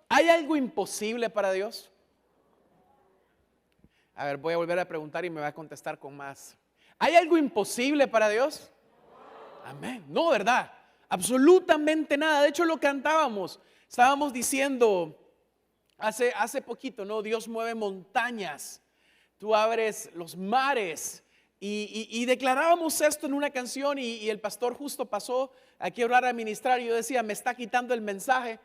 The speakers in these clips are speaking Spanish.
¿Hay algo imposible para Dios? A ver, voy a volver a preguntar y me va a contestar con más. ¿Hay algo imposible para Dios? Amén. No, ¿verdad? Absolutamente nada. De hecho, lo cantábamos. Estábamos diciendo hace poquito, ¿no? Dios mueve montañas. Tú abres los mares. Y declarábamos esto en una canción y el pastor justo pasó aquí a orar a ministrar y yo decía, me está quitando el mensaje.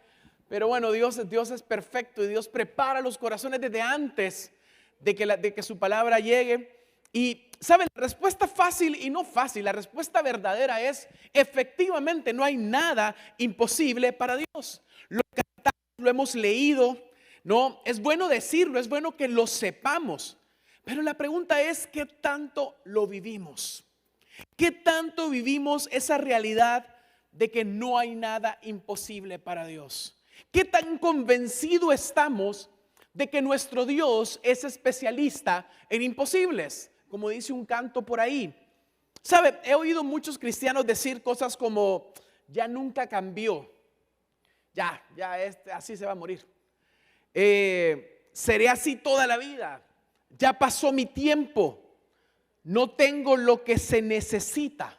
Pero bueno, Dios es perfecto y Dios prepara los corazones desde antes de que su palabra llegue. Y ¿saben? La respuesta fácil y no fácil, la respuesta verdadera es efectivamente no hay nada imposible para Dios. Lo cantamos, lo hemos leído, ¿no? Es bueno decirlo, es bueno que lo sepamos. Pero la pregunta es, ¿qué tanto lo vivimos? ¿Qué tanto vivimos esa realidad de que no hay nada imposible para Dios? ¿Qué tan convencidos estamos de que nuestro Dios es especialista en imposibles? Como dice un canto por ahí. ¿Sabe? He oído muchos cristianos decir cosas como, ya nunca cambió. Ya así se va a morir. Seré así toda la vida. Ya pasó mi tiempo. No tengo lo que se necesita.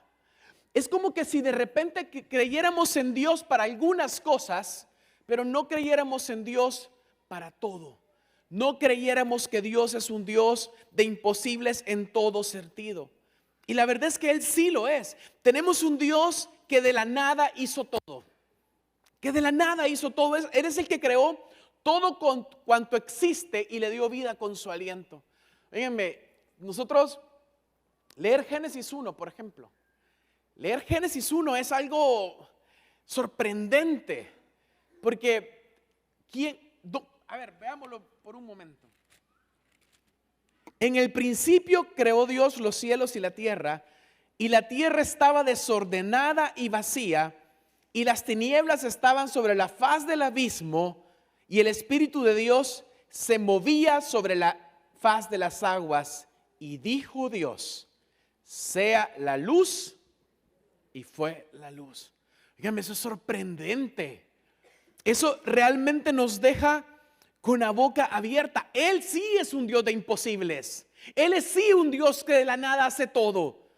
Es como que si de repente creyéramos en Dios para algunas cosas, pero no creyéramos en Dios para todo. No creyéramos que Dios es un Dios de imposibles en todo sentido. Y la verdad es que Él sí lo es. Tenemos un Dios que de la nada hizo todo. Que de la nada hizo todo. Él es el que creó todo cuanto existe y le dio vida con su aliento. Óiganme, nosotros leer Génesis 1, por ejemplo. Leer Génesis 1 es algo sorprendente. Porque, a ver, veámoslo por un momento. En el principio creó Dios los cielos y la tierra estaba desordenada y vacía, y las tinieblas estaban sobre la faz del abismo, y el Espíritu de Dios se movía sobre la faz de las aguas, y dijo Dios, sea la luz, y fue la luz. Dígame, eso es sorprendente. Eso realmente nos deja con la boca abierta. Él sí es un Dios de imposibles. Él es sí un Dios que de la nada hace todo.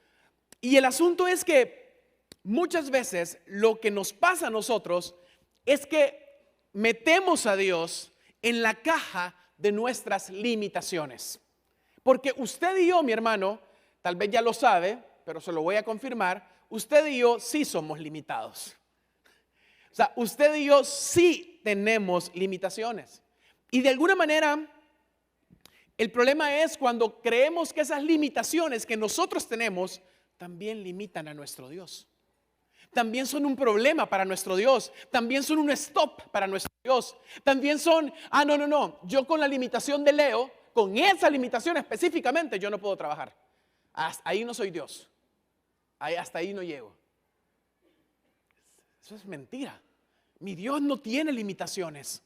Y el asunto es que muchas veces lo que nos pasa a nosotros es que metemos a Dios en la caja de nuestras limitaciones. Porque usted y yo, mi hermano, tal vez ya lo sabe, pero se lo voy a confirmar, usted y yo sí somos limitados. O sea, usted y yo sí tenemos limitaciones. Y de alguna manera, el problema es cuando creemos que esas limitaciones que nosotros tenemos también limitan a nuestro Dios. También son un problema para nuestro Dios. También son un stop para nuestro Dios. También son, no. Yo con la limitación de Leo, con esa limitación específicamente, yo no puedo trabajar. Hasta ahí no soy Dios. Hasta ahí no llego. Eso es mentira. Mi Dios no tiene limitaciones.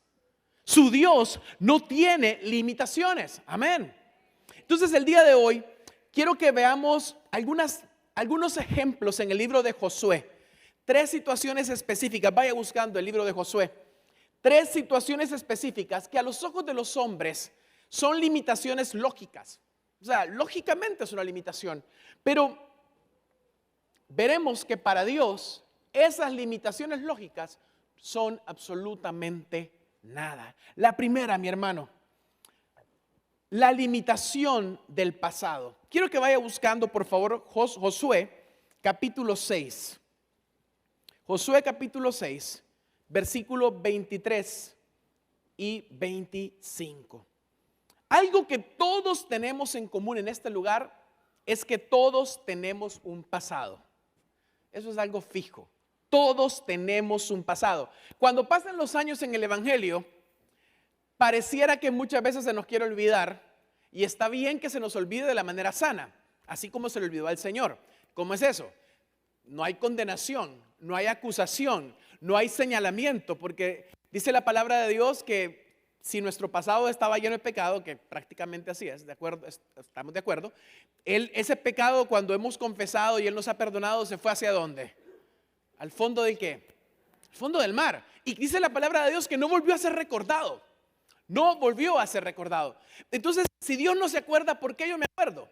Su Dios no tiene limitaciones. Amén. Entonces el día de hoy quiero que veamos algunos ejemplos en el libro de Josué. 3 situaciones específicas. Vaya buscando el libro de Josué. 3 situaciones específicas que a los ojos de los hombres son limitaciones lógicas. O sea, lógicamente es una limitación. Pero veremos que para Dios esas limitaciones lógicas son absolutamente nada. La primera, mi hermano, la limitación del pasado. Quiero que vaya buscando, por favor, Josué capítulo 6. Josué capítulo 6, versículos 23 y 25. Algo que todos tenemos en común en este lugar es que todos tenemos un pasado. Eso es algo fijo. Todos tenemos un pasado. Cuando pasan los años en el Evangelio, pareciera que muchas veces se nos quiere olvidar, y está bien que se nos olvide de la manera sana, así como se le olvidó al Señor. ¿Cómo es eso? No hay condenación, no hay acusación, no hay señalamiento, porque dice la palabra de Dios que si nuestro pasado estaba lleno de pecado, que prácticamente así es, ¿de acuerdo? Estamos de acuerdo. Ese pecado, cuando hemos confesado y Él nos ha perdonado, se fue ¿hacia dónde? ¿Al fondo del qué? Al fondo del mar. Y dice la palabra de Dios que no volvió a ser recordado. No volvió a ser recordado. Entonces, si Dios no se acuerda, ¿por qué yo me acuerdo?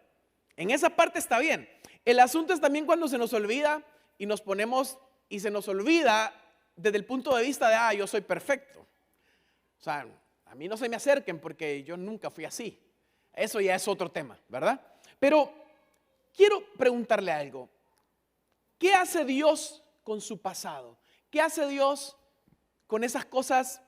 En esa parte está bien. El asunto es también cuando se nos olvida y nos ponemos y se nos olvida desde el punto de vista de, yo soy perfecto. O sea, a mí no se me acerquen porque yo nunca fui así. Eso ya es otro tema, ¿verdad? Pero quiero preguntarle algo. ¿Qué hace Dios con su pasado? ¿Qué hace Dios con esas cosas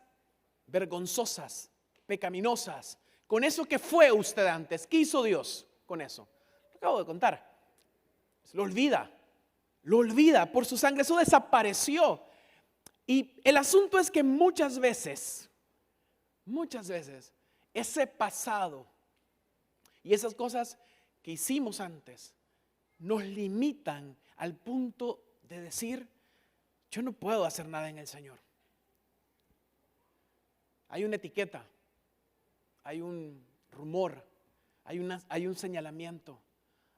vergonzosas, pecaminosas, con eso que fue usted antes? ¿Qué hizo Dios con eso? Lo acabo de contar. Lo olvida por su sangre, eso desapareció. Y el asunto es que muchas veces, ese pasado y esas cosas que hicimos antes nos limitan al punto de decir, yo no puedo hacer nada en el Señor. Hay una etiqueta, hay un rumor, hay un señalamiento,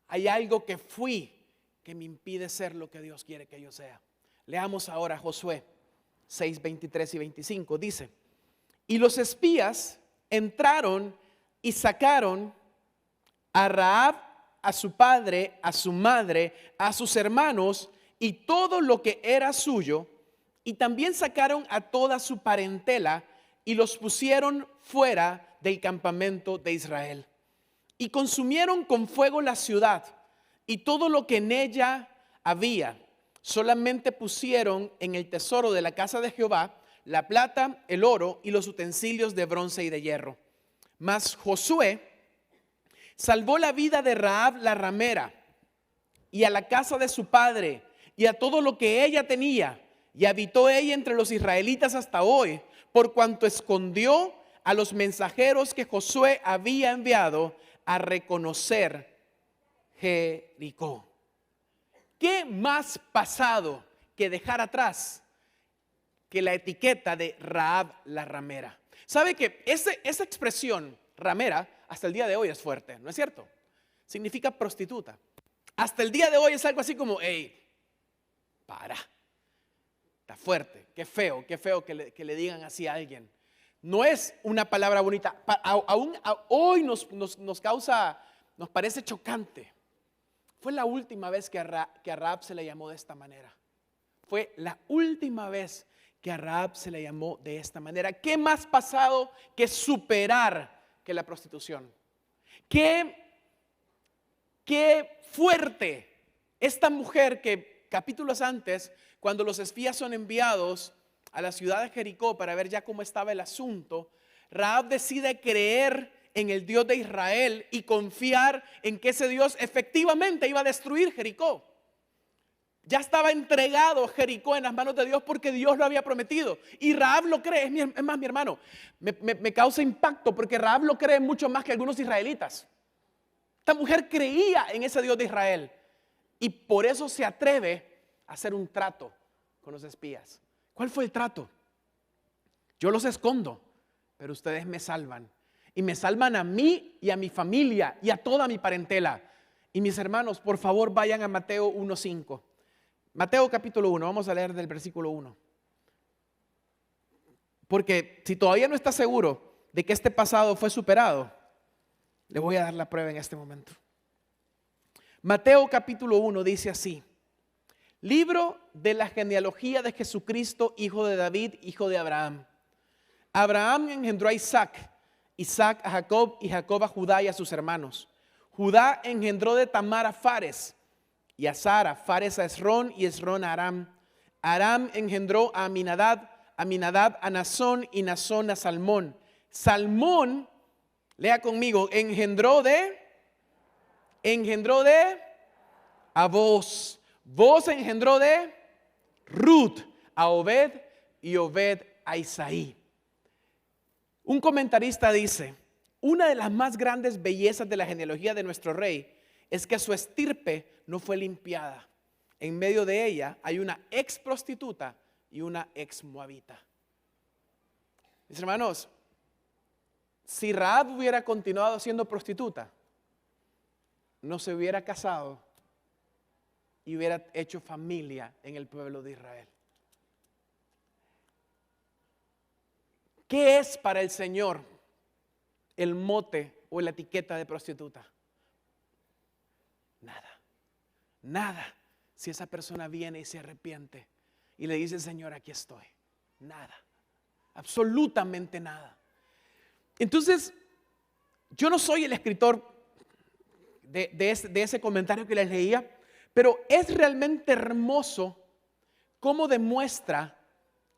hay algo que fui que me impide ser lo que Dios quiere que yo sea. Leamos ahora Josué 6, 23 y 25. Dice, y los espías entraron y sacaron a Rahab, a su padre, a su madre, a sus hermanos y todo lo que era suyo, y también sacaron a toda su parentela y los pusieron fuera del campamento de Israel. Y consumieron con fuego la ciudad y todo lo que en ella había. Solamente pusieron en el tesoro de la casa de Jehová la plata, el oro y los utensilios de bronce y de hierro. Mas Josué salvó la vida de Rahab la ramera y a la casa de su padre y a todo lo que ella tenía, y habitó ella entre los israelitas hasta hoy, por cuanto escondió a los mensajeros que Josué había enviado a reconocer Jericó. ¿Qué más pasado que dejar atrás que la etiqueta de Rahab la ramera? ¿Sabe que esa expresión ramera hasta el día de hoy es fuerte? ¿No es cierto? Significa prostituta. Hasta el día de hoy es algo así como, hey, para, está fuerte, qué feo que le digan así a alguien. No es una palabra bonita, hoy nos causa, nos parece chocante. Fue la última vez que a Rahab se le llamó de esta manera. Fue la última vez que a Rahab se le llamó de esta manera. ¿Qué más pasado que superar que la prostitución? Qué fuerte esta mujer que capítulos antes, cuando los espías son enviados a la ciudad de Jericó para ver ya cómo estaba el asunto, Rahab decide creer en el Dios de Israel y confiar en que ese Dios efectivamente iba a destruir Jericó. Ya estaba entregado Jericó en las manos de Dios porque Dios lo había prometido. Y Rahab lo cree. Es más, mi hermano, me causa impacto porque Rahab lo cree mucho más que algunos israelitas. Esta mujer creía en ese Dios de Israel y por eso se atreve a hacer un trato con los espías. ¿Cuál fue el trato? Yo los escondo, pero ustedes me salvan. Y me salvan a mí y a mi familia y a toda mi parentela. Y mis hermanos, por favor, vayan a Mateo 1:5. Mateo capítulo 1, vamos a leer del versículo 1. Porque si todavía no está seguro de que este pasado fue superado, le voy a dar la prueba en este momento. Mateo capítulo 1 dice así: libro de la genealogía de Jesucristo, hijo de David, hijo de Abraham. Abraham engendró a Isaac, Isaac a Jacob y Jacob a Judá y a sus hermanos. Judá engendró de Tamar a Fares y a Sara, Fares a Esrón y Esrón a Aram. Aram engendró a Aminadab, Aminadab a Nazón y Nazón a Salmón. Salmón, lea conmigo, engendró de a Boz. Boz engendró de Ruth a Obed y Obed a Isaí. Un comentarista dice: una de las más grandes bellezas de la genealogía de nuestro rey es que su estirpe no fue limpiada. En medio de ella hay una ex prostituta y una ex moabita. Mis hermanos, si Rahab hubiera continuado siendo prostituta, no se hubiera casado y hubiera hecho familia en el pueblo de Israel. ¿Qué es para el Señor el mote o la etiqueta de prostituta? Nada, nada. Si esa persona viene y se arrepiente y le dice, Señor, aquí estoy. Nada, absolutamente nada. Entonces, yo no soy el escritor de ese comentario que les leía, pero es realmente hermoso cómo demuestra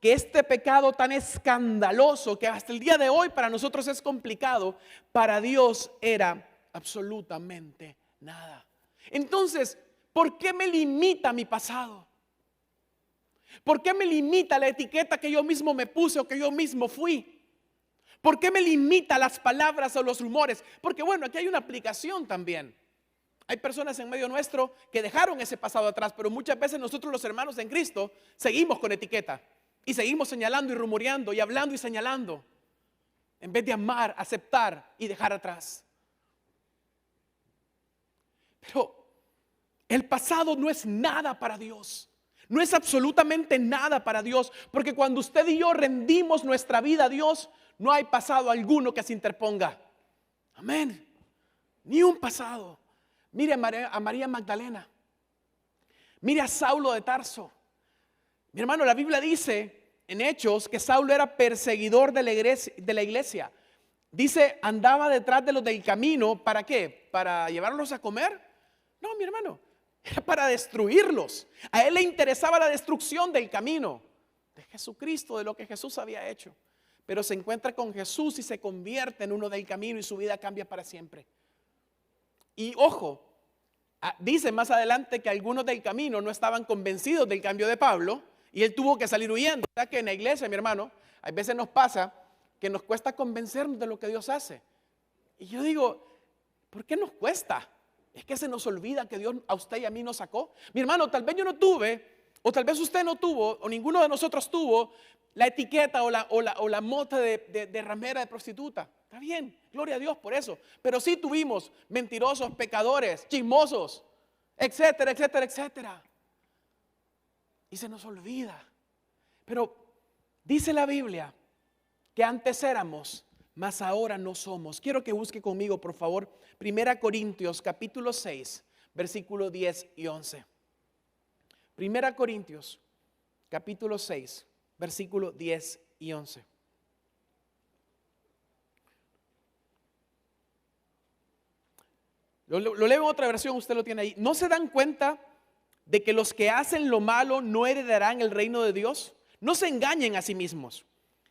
que este pecado tan escandaloso, que hasta el día de hoy para nosotros es complicado, para Dios era absolutamente nada. Entonces, ¿por qué me limita mi pasado? ¿Por qué me limita la etiqueta que yo mismo me puse o que yo mismo fui? ¿Por qué me limita las palabras o los rumores? Porque bueno, aquí hay una aplicación también. Hay personas en medio nuestro que dejaron ese pasado atrás, pero muchas veces nosotros los hermanos en Cristo seguimos con etiqueta y seguimos señalando y rumoreando y hablando y señalando, en vez de amar, aceptar y dejar atrás. Pero el pasado no es nada para Dios. No es absolutamente nada para Dios, porque cuando usted y yo rendimos nuestra vida a Dios, no hay pasado alguno que se interponga. Amén. Ni un pasado. Mire a María Magdalena. Mire a Saulo de Tarso. Mi hermano, la Biblia dice en Hechos que Saulo era perseguidor de la iglesia. Dice, andaba detrás de los del camino. ¿Para qué? ¿Para llevarlos a comer? No, mi hermano. Era para destruirlos. A él le interesaba la destrucción del camino de Jesucristo, de lo que Jesús había hecho. Pero se encuentra con Jesús y se convierte en uno del camino y su vida cambia para siempre. Y ojo, dice más adelante que algunos del camino no estaban convencidos del cambio de Pablo y él tuvo que salir huyendo. O sea que en la iglesia, mi hermano, a veces nos pasa que nos cuesta convencernos de lo que Dios hace. Y yo digo, ¿por qué nos cuesta? Es que se nos olvida que Dios a usted y a mí nos sacó. Mi hermano, tal vez yo no tuve, o tal vez usted no tuvo, o ninguno de nosotros tuvo la etiqueta o la mota de ramera, de prostituta. Está bien, gloria a Dios por eso. Pero sí tuvimos mentirosos, pecadores, chismosos, etcétera, etcétera, etcétera. Y se nos olvida. Pero dice la Biblia que antes éramos, mas ahora no somos. Quiero que busque conmigo, por favor, 1 Corintios capítulo 6, versículo 10 y 11. 1 Corintios capítulo 6, versículo 10 y 11. Lo leo en otra versión, usted lo tiene ahí. ¿No se dan cuenta de que los que hacen lo malo no heredarán el reino de Dios? No se engañen a sí mismos.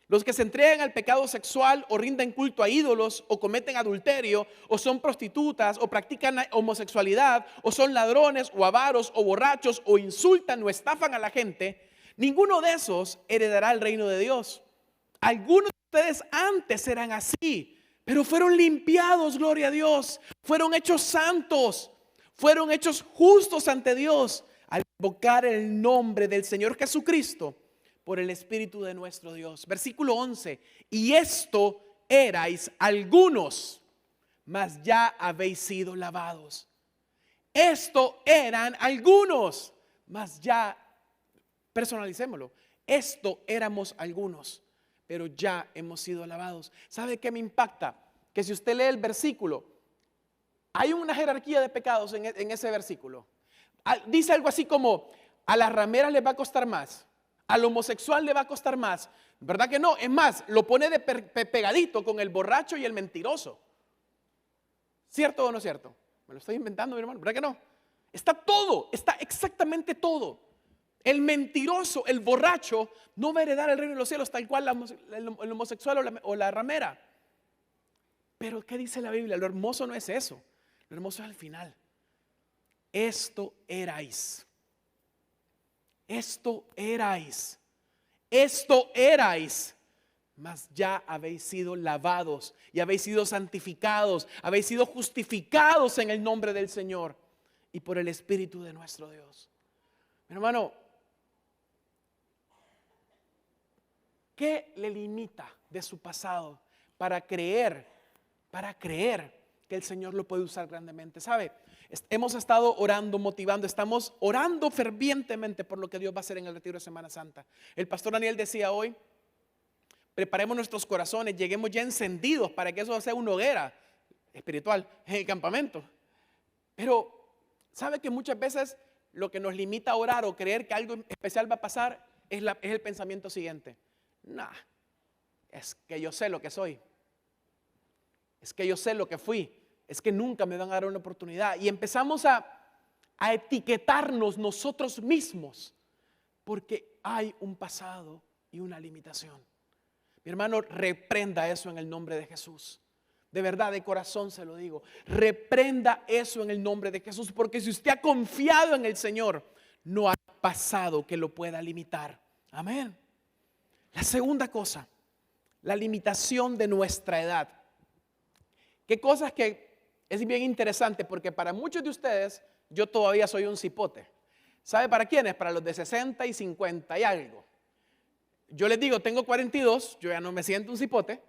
Los que se entregan al pecado sexual o rinden culto a ídolos o cometen adulterio o son prostitutas o practican homosexualidad o son ladrones o avaros o borrachos o insultan o estafan a la gente, ninguno de esos heredará el reino de Dios. Algunos de ustedes antes eran así, pero fueron limpiados, gloria a Dios. Fueron hechos santos, fueron hechos justos ante Dios al invocar el nombre del Señor Jesucristo por el Espíritu de nuestro Dios. Versículo 11. Y esto erais algunos, mas ya habéis sido lavados. Esto eran algunos, mas ya, personalicémoslo. Esto éramos algunos, pero ya hemos sido lavados. ¿Sabe qué me impacta? Que si usted lee el versículo, hay una jerarquía de pecados en ese versículo. Dice algo así como, a las rameras les va a costar más, al homosexual le va a costar más. ¿Verdad que no? Es más, lo pone de pegadito con el borracho y el mentiroso. ¿Cierto o no cierto? Me lo estoy inventando, mi hermano, ¿verdad que no? Está todo, está exactamente todo. El mentiroso, el borracho, no va a heredar el reino de los cielos, tal cual el homosexual o la ramera. Pero ¿qué dice la Biblia? Lo hermoso no es eso. Lo hermoso es al final. Esto erais. Esto erais. Esto erais. mas ya habéis sido lavados y habéis sido santificados, habéis sido justificados en el nombre del Señor y por el Espíritu de nuestro Dios. Mi hermano, ¿qué le limita de su pasado para creer que el Señor lo puede usar grandemente? ¿Sabe? Hemos estado orando, motivando, estamos orando fervientemente por lo que Dios va a hacer en el retiro de Semana Santa. El pastor Daniel decía hoy, preparemos nuestros corazones, lleguemos ya encendidos para que eso sea una hoguera espiritual en el campamento. Pero, ¿sabe que muchas veces lo que nos limita a orar o creer que algo especial va a pasar es el pensamiento siguiente? Nah, es que yo sé lo que soy, es que yo sé lo que fui, es que nunca me van a dar una oportunidad. Y empezamos a etiquetarnos nosotros mismos porque hay un pasado y una limitación. Mi hermano, reprenda eso en el nombre de Jesús. De verdad, de corazón se lo digo. Reprenda eso en el nombre de Jesús, porque si usted ha confiado en el Señor, no ha pasado que lo pueda limitar. Amén. La segunda cosa, la limitación de nuestra edad. Qué cosas que es bien interesante, porque para muchos de ustedes yo todavía soy un cipote. ¿Sabe para quiénes? Para los de 60 y 50 y algo. Yo les digo, tengo 42, yo ya no me siento un cipote.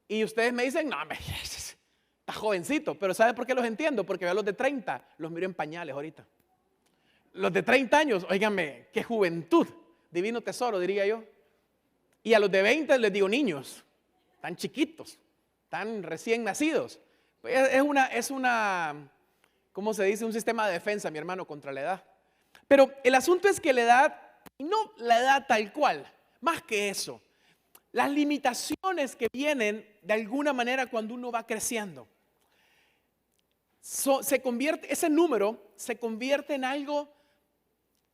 Y ustedes me dicen, no, está jovencito. Pero ¿sabe por qué los entiendo? Porque veo a los de 30, los miro en pañales ahorita. Los de 30 años, óiganme, qué juventud, divino tesoro, diría yo. Y a los de 20 les digo niños, tan chiquitos, tan recién nacidos. Es una, ¿cómo se dice? Un sistema de defensa, mi hermano, contra la edad. Pero el asunto es que la edad, y no la edad tal cual, más que eso, las limitaciones que vienen de alguna manera cuando uno va creciendo, ese número se convierte en algo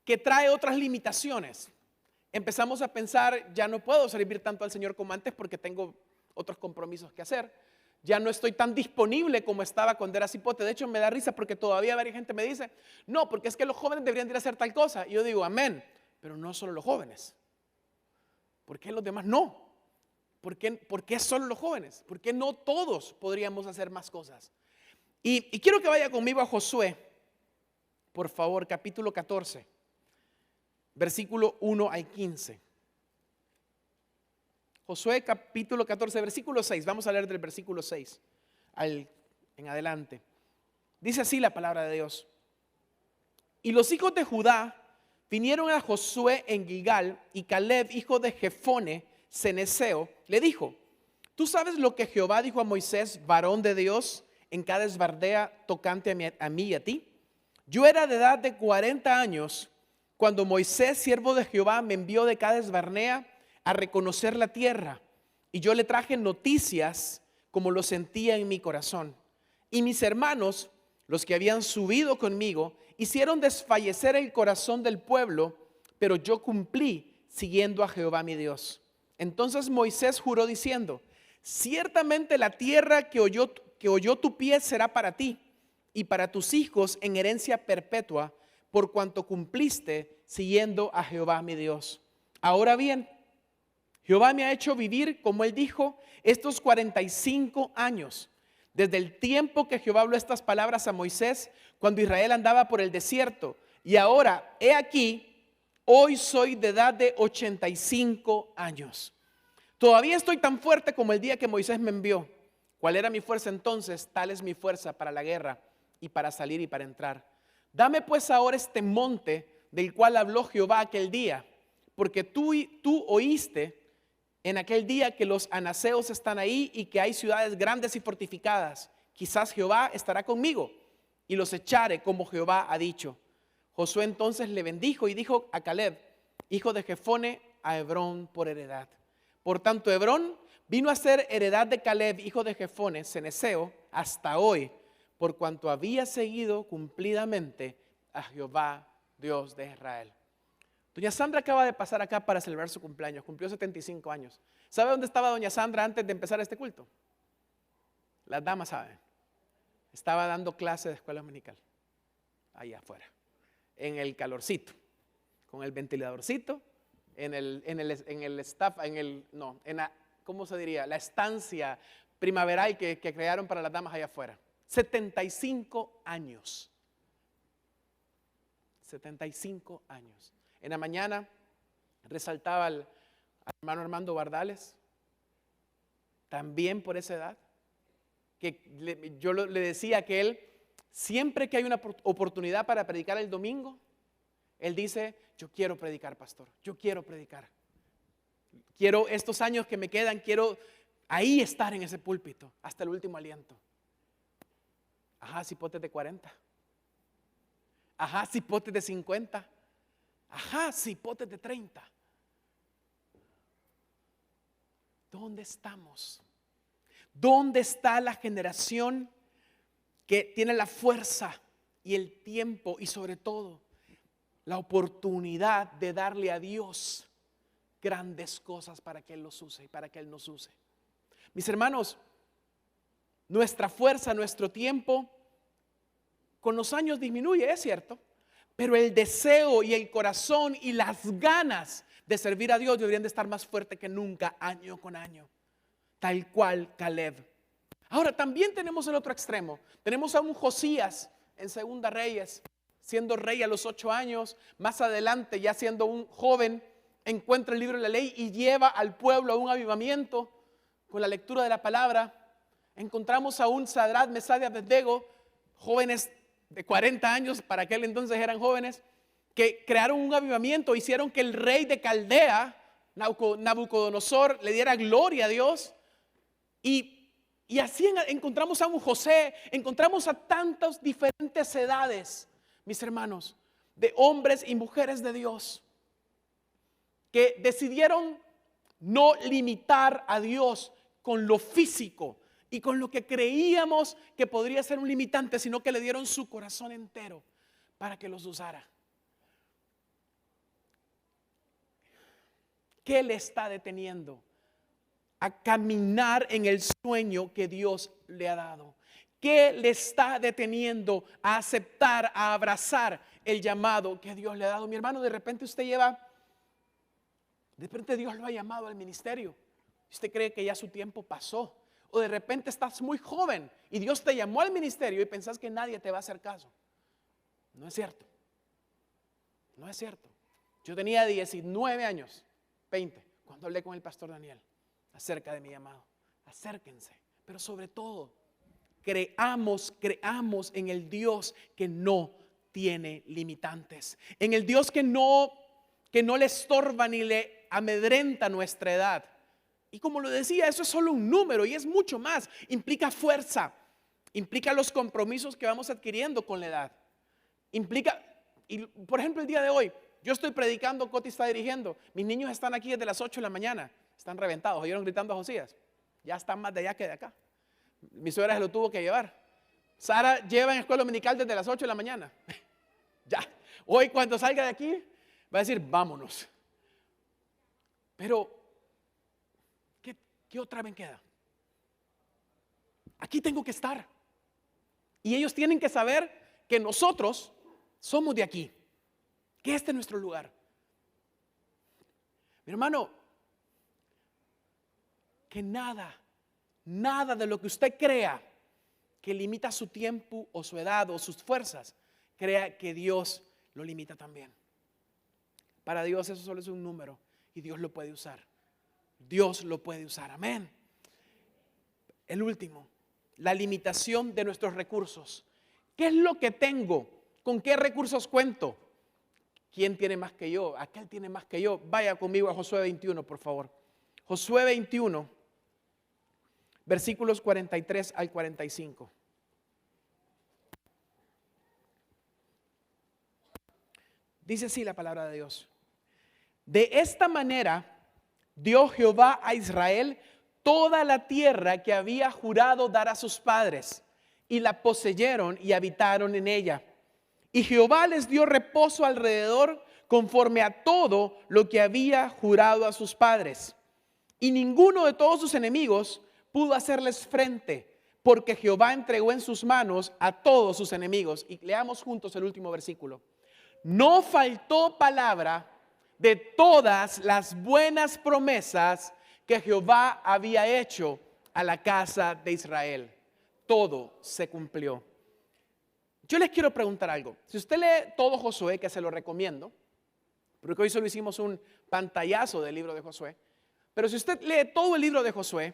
que trae otras limitaciones. Empezamos a pensar, ya no puedo servir tanto al Señor como antes porque tengo otros compromisos que hacer. Ya no estoy tan disponible como estaba cuando era cipote. De hecho, me da risa porque todavía varias gente me dice, no, porque es que los jóvenes deberían ir a hacer tal cosa. Y yo digo, amén, pero no solo los jóvenes. ¿Por qué los demás no? ¿Por qué solo los jóvenes? ¿Por qué no todos podríamos hacer más cosas? Y quiero que vaya conmigo a Josué, por favor, capítulo 14, versículo 1 al 15. Josué capítulo 14, versículo 6. Vamos a leer del versículo 6 en adelante. Dice así la palabra de Dios. Y los hijos de Judá vinieron a Josué en Gilgal, y Caleb, hijo de Jefone, ceneseo, le dijo: ¿Tú sabes lo que Jehová dijo a Moisés, varón de Dios, en Cades Barnea, tocante a mí y a ti? Yo era de edad de 40 años cuando Moisés, siervo de Jehová, me envió de Cades Barnea a reconocer la tierra, y yo le traje noticias como lo sentía en mi corazón. Y mis hermanos, los que habían subido conmigo, hicieron desfallecer el corazón del pueblo, pero yo cumplí siguiendo a Jehová mi Dios. Entonces Moisés juró diciendo: ciertamente la tierra que oyó tu pie será para ti y para tus hijos en herencia perpetua, por cuanto cumpliste siguiendo a Jehová mi Dios. Ahora bien, Jehová me ha hecho vivir, como él dijo, estos 45 años, desde el tiempo que Jehová habló estas palabras a Moisés, cuando Israel andaba por el desierto. Y ahora, he aquí, hoy soy de edad de 85 años. Todavía estoy tan fuerte como el día que Moisés me envió. ¿Cuál era mi fuerza entonces? Tal es mi fuerza para la guerra y para salir y para entrar. Dame pues ahora este monte del cual habló Jehová aquel día, porque tú oíste en aquel día que los anaseos están ahí y que hay ciudades grandes y fortificadas. Quizás Jehová estará conmigo y los echaré como Jehová ha dicho. Josué entonces le bendijo y dijo a Caleb, hijo de Jefone, a Hebrón por heredad. Por tanto, Hebrón vino a ser heredad de Caleb, hijo de Jefone, ceneseo, hasta hoy, por cuanto había seguido cumplidamente a Jehová, Dios de Israel. Doña Sandra acaba de pasar acá para celebrar su cumpleaños, cumplió 75 años. ¿Sabe dónde estaba doña Sandra antes de empezar este culto? Las damas saben. Estaba dando clase de escuela dominical, allá afuera, en el calorcito, con el ventiladorcito, en la ¿cómo se diría? La estancia primaveral que crearon para las damas allá afuera. 75 años. 75 años. En la mañana resaltaba al hermano Armando Bardales, también por esa edad, que yo le decía que él, siempre que hay una oportunidad para predicar el domingo, él dice, yo quiero predicar, pastor, yo quiero predicar. Quiero estos años que me quedan, quiero ahí estar en ese púlpito hasta el último aliento. Ajá, cipotes de 40. Ajá, cipotes de 50. Ajá, cipotes de 30. ¿Dónde estamos? ¿Dónde está la generación que tiene la fuerza y el tiempo y sobre todo la oportunidad de darle a Dios grandes cosas para que Él los use y para que Él nos use? Mis hermanos, nuestra fuerza, nuestro tiempo con los años disminuye, es cierto, pero el deseo y el corazón y las ganas de servir a Dios deberían de estar más fuertes que nunca, año con año, tal cual Caleb. Ahora también tenemos el otro extremo. Tenemos a un Josías en Segunda Reyes, siendo rey a los 8 años, más adelante ya siendo un joven, encuentra el libro de la ley y lleva al pueblo a un avivamiento con la lectura de la palabra. Encontramos a un Sadrach, Mesach y Abednego, jóvenes de 40 años, para aquel entonces eran jóvenes, que crearon un avivamiento, hicieron que el rey de Caldea, Nabucodonosor, le diera gloria a Dios. Y así encontramos a un José, encontramos a tantas diferentes edades, mis hermanos, de hombres y mujeres de Dios, que decidieron no limitar a Dios con lo físico y con lo que creíamos que podría ser un limitante, sino que le dieron su corazón entero para que los usara. ¿Qué le está deteniendo a caminar en el sueño que Dios le ha dado? ¿Qué le está deteniendo a aceptar, a abrazar el llamado que Dios le ha dado? Mi hermano, de repente Dios lo ha llamado al ministerio. Usted cree que ya su tiempo pasó. O de repente estás muy joven y Dios te llamó al ministerio y pensás que nadie te va a hacer caso. No es cierto. No es cierto. Yo tenía 19 años, 20, cuando hablé con el pastor Daniel acerca de mi llamado. Acérquense, pero sobre todo, creamos en el Dios que no tiene limitantes, en el Dios que no le estorba ni le amedrenta nuestra edad. Y como lo decía, eso es solo un número y es mucho más. Implica fuerza, implica los compromisos que vamos adquiriendo con la edad. Implica, y por ejemplo el día de hoy, yo estoy predicando, Coti está dirigiendo. Mis niños están aquí desde las 8 de la mañana, están reventados, oyeron gritando a Josías. Ya están más de allá que de acá. Mi suegra se lo tuvo que llevar. Sara lleva en escuela dominical desde las 8 de la mañana. Ya, hoy cuando salga de aquí va a decir vámonos. Pero ¿qué otra vez queda? Aquí tengo que estar. Y ellos tienen que saber que nosotros somos de aquí, que este es nuestro lugar. Mi hermano, que nada de lo que usted crea que limita su tiempo o su edad o sus fuerzas, crea que Dios lo limita también. Para Dios eso solo es un número y Dios lo puede usar. Dios lo puede usar, amén. El último, la limitación de nuestros recursos. ¿Qué es lo que tengo? ¿Con qué recursos cuento? ¿Quién tiene más que yo? Aquel tiene más que yo. Vaya conmigo a Josué 21, por favor. Josué 21, versículos 43 al 45. Dice así la palabra de Dios. De esta manera dio Jehová a Israel toda la tierra que había jurado dar a sus padres, y la poseyeron y habitaron en ella. Y Jehová les dio reposo alrededor conforme a todo lo que había jurado a sus padres. Y ninguno de todos sus enemigos pudo hacerles frente, porque Jehová entregó en sus manos a todos sus enemigos. Y leamos juntos el último versículo. No faltó palabra de todas las buenas promesas que Jehová había hecho a la casa de Israel. Todo se cumplió. Yo les quiero preguntar algo. Si usted lee todo Josué, que se lo recomiendo, porque hoy solo hicimos un pantallazo del libro de Josué, pero si usted lee todo el libro de Josué,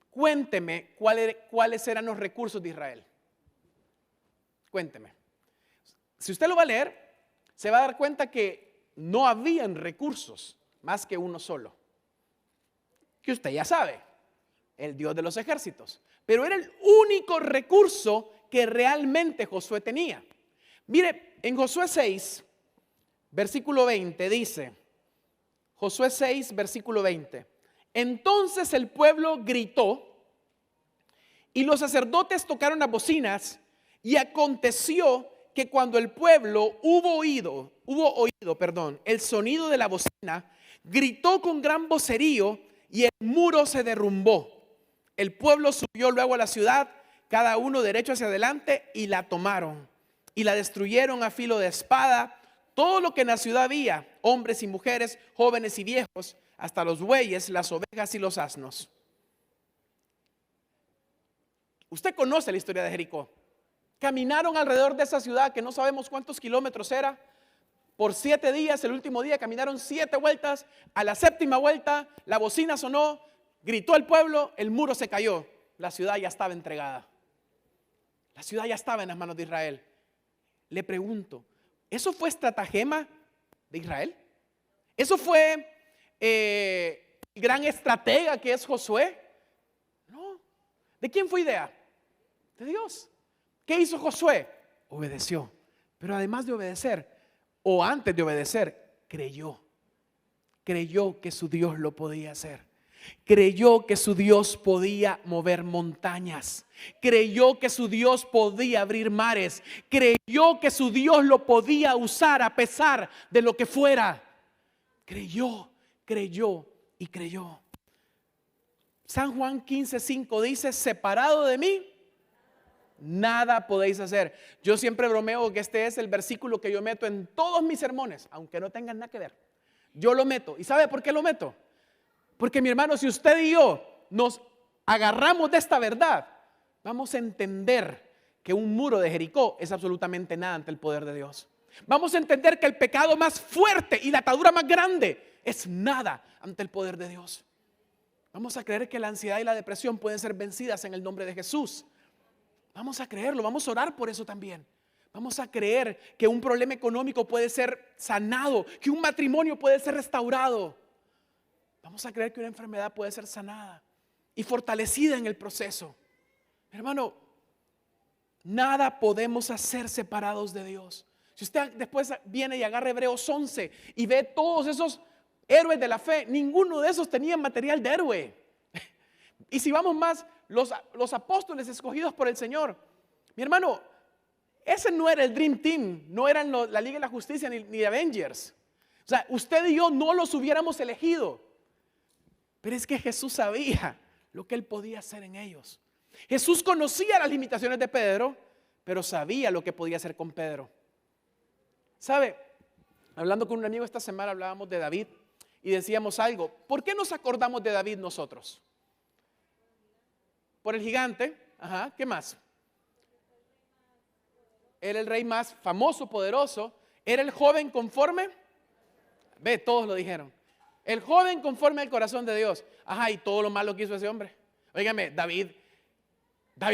cuénteme cuáles eran los recursos de Israel. Cuénteme. Si usted lo va a leer, se va a dar cuenta que no habían recursos más que uno solo, que usted ya sabe, el Dios de los ejércitos. Pero era el único recurso que realmente Josué tenía. Mire, en Josué 6, versículo 20 dice, Josué 6, versículo 20, entonces el pueblo gritó y los sacerdotes tocaron las bocinas y aconteció que cuando el pueblo hubo oído, el sonido de la bocina, gritó con gran vocerío y el muro se derrumbó. El pueblo subió luego a la ciudad, cada uno derecho hacia adelante, y la tomaron y la destruyeron a filo de espada. Todo lo que en la ciudad había, hombres y mujeres, jóvenes y viejos, hasta los bueyes, las ovejas y los asnos. Usted conoce la historia de Jericó. Caminaron alrededor de esa ciudad que no sabemos cuántos kilómetros era. Por 7 días, el último día caminaron 7 vueltas. A la 7ª vuelta la bocina sonó, gritó el pueblo, el muro se cayó. La ciudad ya estaba entregada. La ciudad ya estaba en las manos de Israel. Le pregunto, ¿eso fue estratagema de Israel? ¿Eso fue el gran estratega que es Josué? No. ¿De quién fue idea? De Dios. ¿Qué hizo Josué? Obedeció. Pero además de obedecer, o antes de obedecer, creyó. Creyó que su Dios lo podía hacer. Creyó que su Dios podía mover montañas. Creyó que su Dios podía abrir mares. Creyó que su Dios lo podía usar a pesar de lo que fuera. Creyó y creyó. San Juan 15:5 dice, separado de mí, nada podéis hacer. Yo siempre bromeo que este es el versículo que yo meto en todos mis sermones, aunque no tengan nada que ver. Yo lo meto. ¿Y sabe por qué lo meto? Porque, mi hermano, si usted y yo nos agarramos de esta verdad, vamos a entender que un muro de Jericó es absolutamente nada ante el poder de Dios. Vamos a entender que el pecado más fuerte y la atadura más grande es nada ante el poder de Dios. Vamos a creer que la ansiedad y la depresión pueden ser vencidas en el nombre de Jesús. Vamos a creerlo, vamos a orar por eso también. Vamos a creer que un problema económico puede ser sanado, que un matrimonio puede ser restaurado. Vamos a creer que una enfermedad puede ser sanada y fortalecida en el proceso. Hermano, nada podemos hacer separados de Dios. Si usted después viene y agarra Hebreos 11 y ve todos esos héroes de la fe, ninguno de esos tenía material de héroe. Y si vamos más, los apóstoles escogidos por el Señor, mi hermano, ese no era el Dream Team, no eran la Liga de la Justicia ni Avengers. O sea, usted y yo no los hubiéramos elegido. Pero es que Jesús sabía lo que Él podía hacer en ellos. Jesús conocía las limitaciones de Pedro, pero sabía lo que podía hacer con Pedro. ¿Sabe? Hablando con un amigo esta semana hablábamos de David y decíamos algo. ¿Por qué nos acordamos de David nosotros? Por el gigante. Ajá, ¿qué más? Era el rey más famoso, poderoso. Era el joven conforme. Ve, todos lo dijeron. El joven conforme al corazón de Dios. Ajá, y todo lo malo que hizo ese hombre. Óigame, David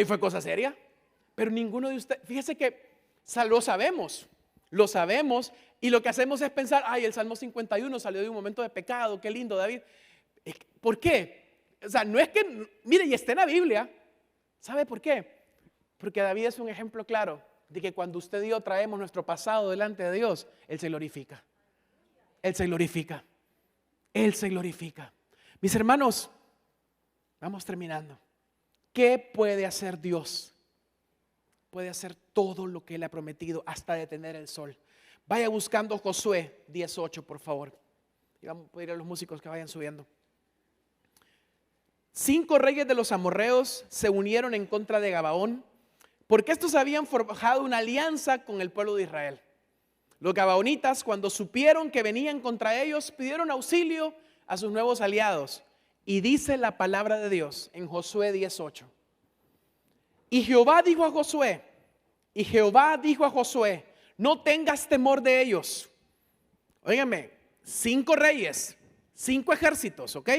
fue cosa seria. Pero ninguno de ustedes, fíjese que lo sabemos. Y lo que hacemos es pensar, ay, el Salmo 51 salió de un momento de pecado, qué lindo David. ¿Por qué? O sea, no es que, mire, y está en la Biblia. ¿Sabe por qué? Porque David es un ejemplo claro de que cuando usted y yo traemos nuestro pasado delante de Dios, Él se glorifica. Él se glorifica. Él se glorifica. Mis hermanos, vamos terminando. ¿Qué puede hacer Dios? Puede hacer todo lo que Él ha prometido, hasta detener el sol. Vaya buscando Josué 18, por favor. Y vamos a pedir a los músicos que vayan subiendo. 5 reyes de los amorreos se unieron en contra de Gabaón, porque estos habían forjado una alianza con el pueblo de Israel. Los gabaonitas, cuando supieron que venían contra ellos, pidieron auxilio a sus nuevos aliados. Y dice la palabra de Dios en Josué 10:8. Y Jehová dijo a Josué, no tengas temor de ellos. Óigame, 5 reyes, 5 ejércitos, ¿ok?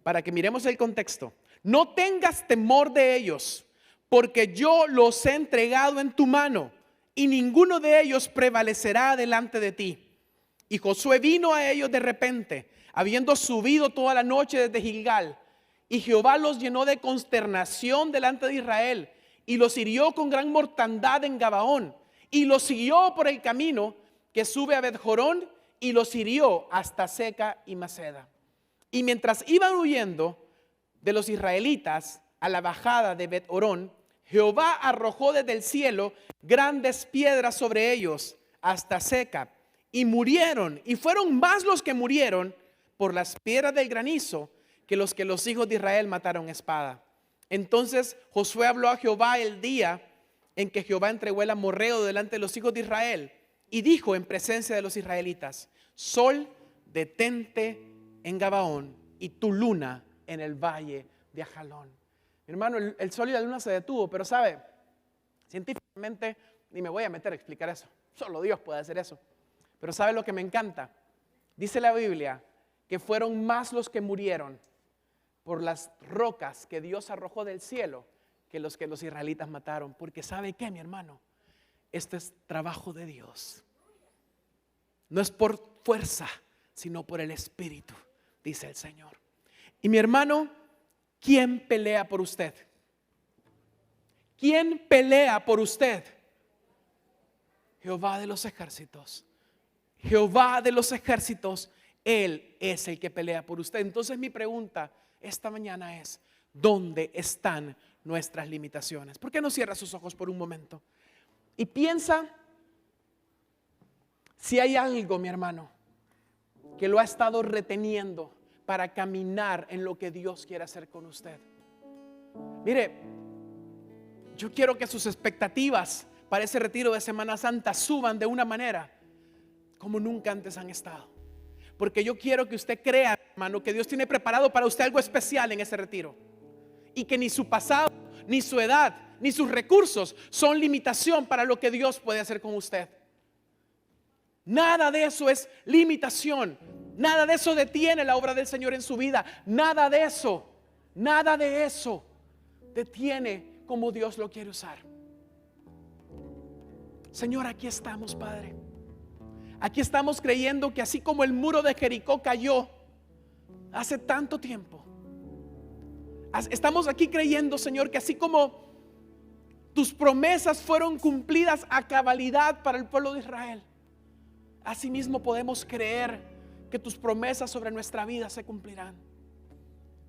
Para que miremos el contexto. No tengas temor de ellos, porque yo los he entregado en tu mano, y ninguno de ellos prevalecerá delante de ti. Y Josué vino a ellos de repente, habiendo subido toda la noche desde Gilgal, y Jehová los llenó de consternación delante de Israel, y los hirió con gran mortandad en Gabaón, y los siguió por el camino que sube a Bet-jorón, y los hirió hasta Seca y Maceda. Y mientras iban huyendo de los israelitas a la bajada de Bet-horón, Jehová arrojó desde el cielo grandes piedras sobre ellos hasta Seca, y murieron, y fueron más los que murieron por las piedras del granizo que los hijos de Israel mataron a espada. Entonces Josué habló a Jehová el día en que Jehová entregó el amorreo delante de los hijos de Israel, y dijo en presencia de los israelitas: Sol, detente en Gabaón, y tu luna en el valle de Ajalón. Mi hermano, el sol y la luna se detuvo, pero sabe, científicamente ni me voy a meter a explicar eso. Solo Dios puede hacer eso. Pero sabe lo que me encanta. Dice la Biblia que fueron más los que murieron por las rocas que Dios arrojó del cielo que los israelitas mataron. Porque ¿sabe qué, mi hermano? Este es trabajo de Dios. No es por fuerza, sino por el Espíritu, dice el Señor. Y mi hermano, ¿quién pelea por usted? ¿Quién pelea por usted? Jehová de los ejércitos. Jehová de los ejércitos, Él es el que pelea por usted. Entonces mi pregunta esta mañana es: ¿dónde están nuestras limitaciones? ¿Por qué no cierra sus ojos por un momento? Y piensa si hay algo, mi hermano, que lo ha estado reteniendo para caminar en lo que Dios quiere hacer con usted. Mire, yo quiero que sus expectativas para ese retiro de Semana Santa suban de una manera como nunca antes han estado. Porque yo quiero que usted crea, hermano, que Dios tiene preparado para usted algo especial en ese retiro. Y que ni su pasado, ni su edad, ni sus recursos son limitación para lo que Dios puede hacer con usted. Nada de eso es limitación. Nada de eso detiene la obra del Señor en su vida. Nada de eso detiene como Dios lo quiere usar. Señor, aquí estamos, Padre. Aquí estamos creyendo que así como el muro de Jericó cayó hace tanto tiempo, estamos aquí creyendo, Señor, que así como tus promesas fueron cumplidas a cabalidad para el pueblo de Israel, así mismo podemos creer que tus promesas sobre nuestra vida se cumplirán.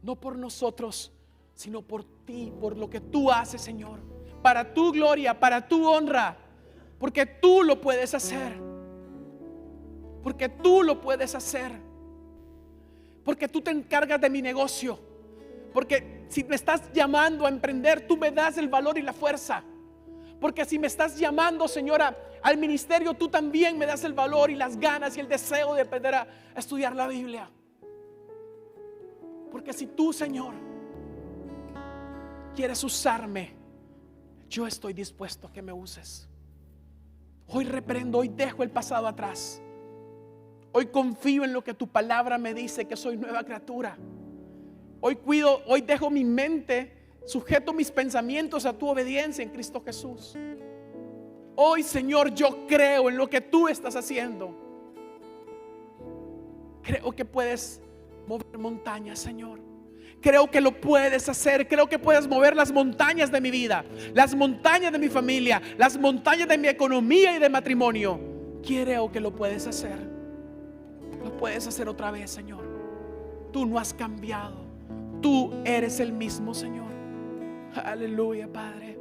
No por nosotros, sino por ti, por lo que tú haces, Señor, para tu gloria, para tu honra, porque tú lo puedes hacer. Porque tú lo puedes hacer. Porque tú te encargas de mi negocio. Porque si me estás llamando a emprender, tú me das el valor y la fuerza. Porque si me estás llamando, Señora, al ministerio, tú también me das el valor y las ganas y el deseo de aprender a estudiar la Biblia. Porque si tú, Señor, quieres usarme, yo estoy dispuesto a que me uses. Hoy reprendo, hoy dejo el pasado atrás. Hoy confío en lo que tu palabra me dice, que soy nueva criatura. Hoy dejo mi mente, sujeto mis pensamientos a tu obediencia en Cristo Jesús. Hoy, Señor, yo creo en lo que tú estás haciendo. Creo que puedes mover montañas, Señor. Creo que lo puedes hacer. Creo que puedes mover las montañas de mi vida, las montañas de mi familia, las montañas de mi economía y de matrimonio. Creo que lo puedes hacer. Lo puedes hacer otra vez, Señor. Tú no has cambiado. Tú eres el mismo, Señor. Aleluya, Padre.